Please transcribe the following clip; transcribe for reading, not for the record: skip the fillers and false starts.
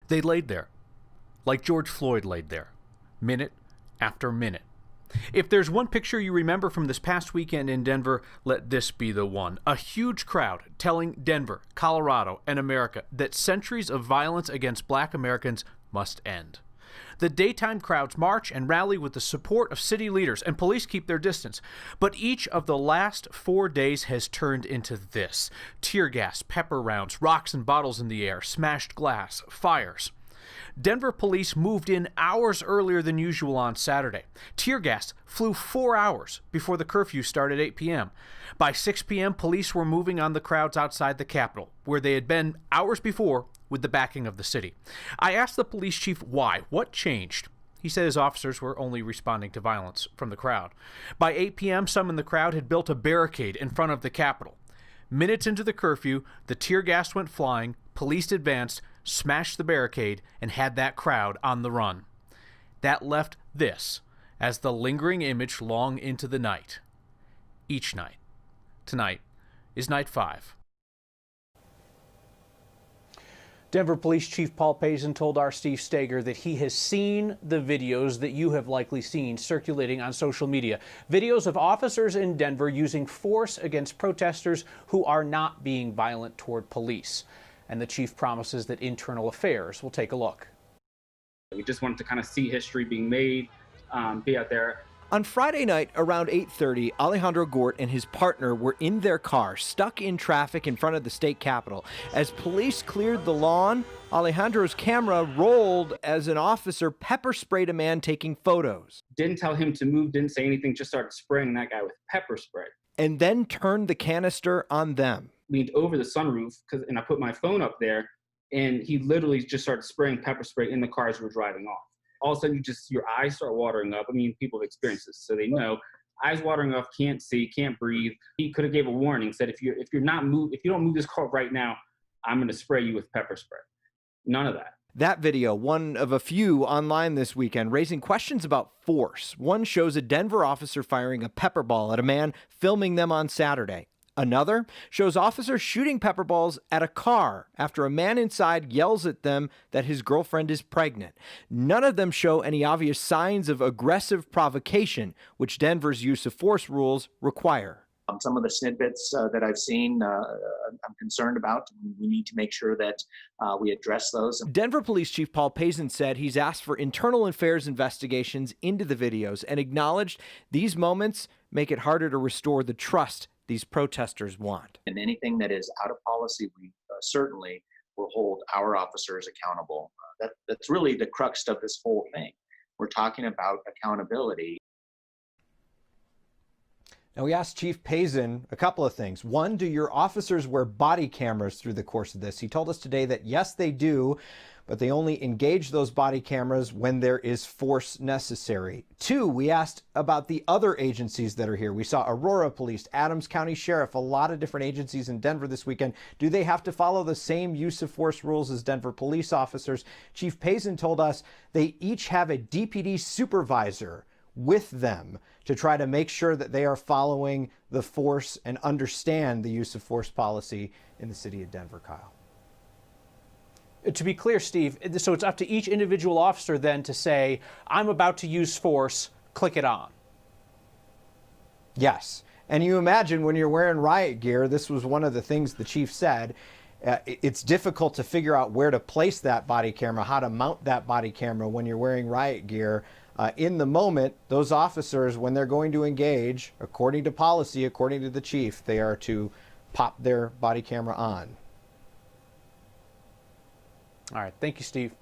They laid there, like George Floyd laid there, minute after minute. If there's one picture you remember from this past weekend in Denver, let this be the one. A huge crowd telling Denver, Colorado, and America that centuries of violence against Black Americans must end. The daytime crowds march and rally with the support of city leaders, and police keep their distance. But each of the last 4 days has turned into this: tear gas, pepper rounds, rocks and bottles in the air, smashed glass, fires. Denver police moved in hours earlier than usual on Saturday. Tear gas flew 4 hours before the curfew started at 8 p.m. By 6 p.m., police were moving on the crowds outside the Capitol, where they had been hours before with the backing of the city. I asked the police chief why. What changed? He said his officers were only responding to violence from the crowd. By 8 p.m., some in the crowd had built a barricade in front of the Capitol. Minutes into the curfew, the tear gas went flying, police advanced, smashed the barricade, and had that crowd on the run. That left this as the lingering image long into the night. Each night. Tonight is night 5. Denver Police Chief Paul Pazen told our Steve Steger that he has seen the videos that you have likely seen circulating on social media. Videos of officers in Denver using force against protesters who are not being violent toward police. And the chief promises that Internal Affairs will take a look. We just wanted to kind of see history being made, be out there. On Friday night around 8:30, Alejandro Gort and his partner were in their car, stuck in traffic in front of the state capitol. As police cleared the lawn, Alejandro's camera rolled as an officer pepper sprayed a man taking photos. Didn't tell him to move, didn't say anything, just started spraying that guy with pepper spray. And then turned the canister on them. Leaned over the sunroof, and I put my phone up there, and he literally just started spraying pepper spray in the car as we were driving off. All of a sudden, your eyes start watering up. I mean, people have experienced this, so they know. Eyes watering up, can't see, can't breathe. He could have gave a warning, said if you don't move this car right now, I'm going to spray you with pepper spray. None of that. That video, one of a few online this weekend, raising questions about force. One shows a Denver officer firing a pepper ball at a man filming them on Saturday. Another shows officers shooting pepper balls at a car after a man inside yells at them that his girlfriend is pregnant. None of them show any obvious signs of aggressive provocation, which Denver's use of force rules require. Some of the snippets that I've seen, I'm concerned about. We need to make sure that we address those. Denver Police Chief Paul Pazen said he's asked for internal affairs investigations into the videos and acknowledged these moments make it harder to restore the trust these protesters want. And anything that is out of policy, we certainly will hold our officers accountable. That's really the crux of this whole thing. We're talking about accountability. Now, we asked Chief Pazen a couple of things. One, do your officers wear body cameras through the course of this? He told us today that yes, they do, but they only engage those body cameras when there is force necessary. Two, we asked about the other agencies that are here. We saw Aurora Police, Adams County Sheriff, a lot of different agencies in Denver this weekend. Do they have to follow the same use of force rules as Denver police officers? Chief Pazen told us they each have a DPD supervisor with them to try to make sure that they are following the force and understand the use of force policy in the city of Denver, Kyle. To be clear, Steve, so it's up to each individual officer then to say, I'm about to use force, click it on. Yes. And you imagine when you're wearing riot gear, this was one of the things the chief said, it's difficult to figure out where to place that body camera, how to mount that body camera when you're wearing riot gear. In the moment, those officers, when they're going to engage, according to policy, according to the chief, they are to pop their body camera on. All right. Thank you, Steve.